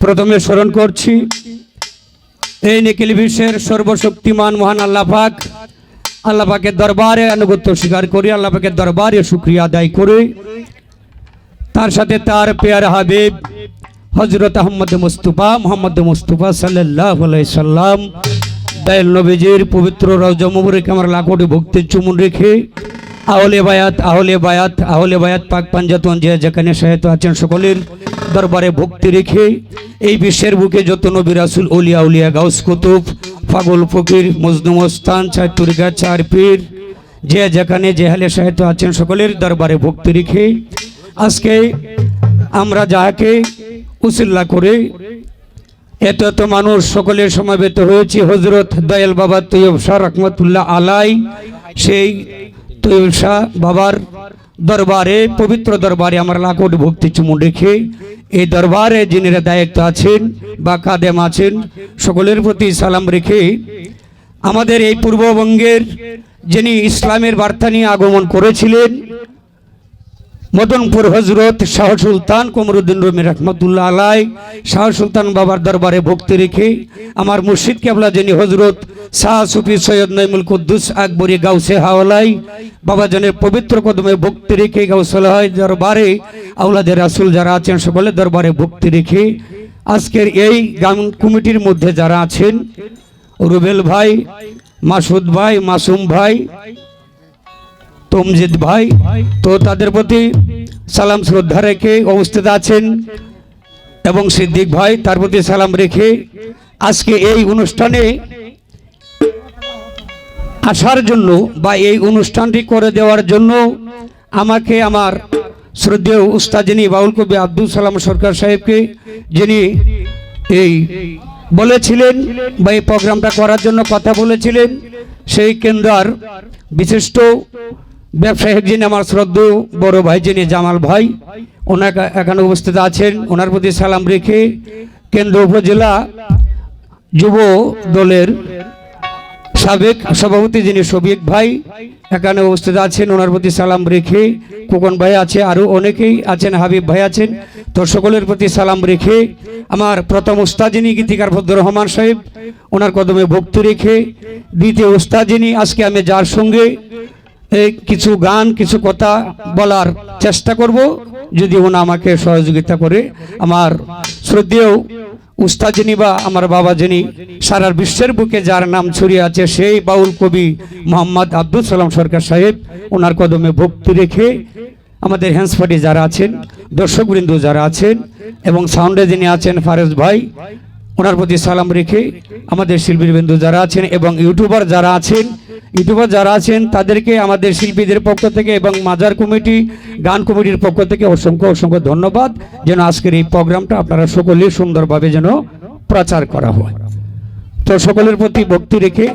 প্রথমে স্মরণ করছি এই নিখিল বিশ্বের সর্বশক্তিমান মহান আল্লাহ পাকের দরবারে আনুগত্য স্বীকার করি, আল্লাহ পাকের দরবারে শুকরিয়া আদায় করে তার সাথে তার পেয়ার হাবিব হযরত মুহাম্মদ মুস্তাফা সাল্লাল্লাহু আলাইহি সাল্লাম দয়াল নবীজির পবিত্র রওজা মুবারক আমার লাখোটি ভক্তির চুমুন রেখে আহলে বায়াত পাক পাঞ্জাতন যে যেখানে শায়িত আছেন সকলের দরবারে ভক্তি রেখে এই বিশ্বের বুকে যত নবী রাসূল উলিয়া গাউস কুতুব পাগল ফকির মজনু মস্তান চার তরিকা চার পীর যে যেখানে যে হালে শায়িত আছেন সকলের দরবারে ভক্তি রেখে আজকে আমরা যাকে উসিল্লা করে এত মানুষ সকলের সমাবেত হয়েছে হযরত দয়াল বাবা তৈয়ব শাহ রহমতুল্লাহ আলাই সেই তৈয়ব শাহ বাবার দরবারে পবিত্র দরবারে আমার লাখোটি ভক্তি চুমুন রেখে এই দরবারে যিনিরা দায়িত্ব আছেন বা কাদেম আছেন সকলের প্রতি সালাম রেখে আমাদের এই পূর্ববঙ্গের যিনি ইসলামের বার্তা নিয়ে আগমন করেছিলেন মদনপুর হযরত শাহ সুলতান কমরুদ্দিন রুমি রহমতুল্লাহ আলাই শাহ সুলতান বাবার দরবারে ভক্তি রেখে আমার মুর্শিদ কেবলা যিনি হযরত শাহ সুফি সৈয়দ নাইমুল কুদ্দুস আকবরী গাউসে হাওলাই বাবাজানের পবিত্র কদমে ভক্তি রেখে গাউসুল্লাহ দরবারে আওলাদের রাসূল যারা আছেন সকলের দরবারে ভক্তি রেখে আজকের এই গান কমিটির মধ্যে যারা আছেন রুবেল ভাই, মাসুদ ভাই, মাসুম ভাই, তমজিদ ভাই, তো তাদের প্রতি সালাম শ্রদ্ধা রেখে উপস্থিত আছেন এবং সিদ্দিক ভাই তার প্রতি সালাম রেখে আজকে এই অনুষ্ঠানে আসার জন্য বা এই অনুষ্ঠানটি করে দেওয়ার জন্য আমাকে আমার শ্রদ্ধেয় উস্তাদ যিনি বাউল কবি আব্দুল সালাম সরকার সাহেবকে যিনি এই বলেছিলেন বা এই প্রোগ্রামটা করার জন্য কথা বলেছিলেন সেই কেন্দ্রার বিশিষ্ট ব্যবসায়ী যিনি আমার শ্রদ্ধেয় বড় ভাই যিনি জামাল ভাই ওনাকে এখানে উপস্থিত আছেন, ওনার প্রতি সালাম রেখে কেন্দ্র উপজেলা যুব দলের সাবেক সভাপতি যিনি শফিক ভাই এখানে উপস্থিত আছেন, ওনার প্রতি সালাম রেখে খোকন ভাই আছে, আরও অনেকেই আছেন, হাবিব ভাই আছেন, তো সকলের প্রতি সালাম রেখে আমার প্রথম উস্তাদ যিনি গীতিকার ফজলুর রহমান সাহেব ওনার কদমে ভক্তি রেখে দ্বিতীয় উস্তাদ যিনি আজকে আমি যার সঙ্গে কিছু গান কিছু কথা বলার চেষ্টা করব যদি ওনা আমাকে সহযোগিতা করে আমার শ্রদ্ধেয় উস্তাদ যিনি বা আমার বাবা যিনি সারা বিশ্বের বুকে যার নাম ছড়িয়ে আছে সেই বাউল কবি মোহাম্মদ আব্দুল সালাম সরকার সাহেব ওনার কদমে ভক্তি রেখে আমাদের হ্যান্স পার্টি যারা আছেন দর্শকবৃন্দ যারা আছেন এবং সাউন্ডে যিনি আছেন ফারেজ ভাই ওনার প্রতি সালাম রেখে আমাদের শিল্পীবৃন্দ যারা আছেন এবং ইউটিউবার যারা আছেন তাদেরকে আমাদের শিল্পীদের পক্ষ থেকে এবং মাজার কমিটি গান কমিটির পক্ষ থেকে অসংখ্য ধন্যবাদ যেন আজকের এই প্রোগ্রামটা আপনারা সকলে সুন্দরভাবে যেন প্রচার করা হয়। তো সকলের প্রতি ভক্তি রেখে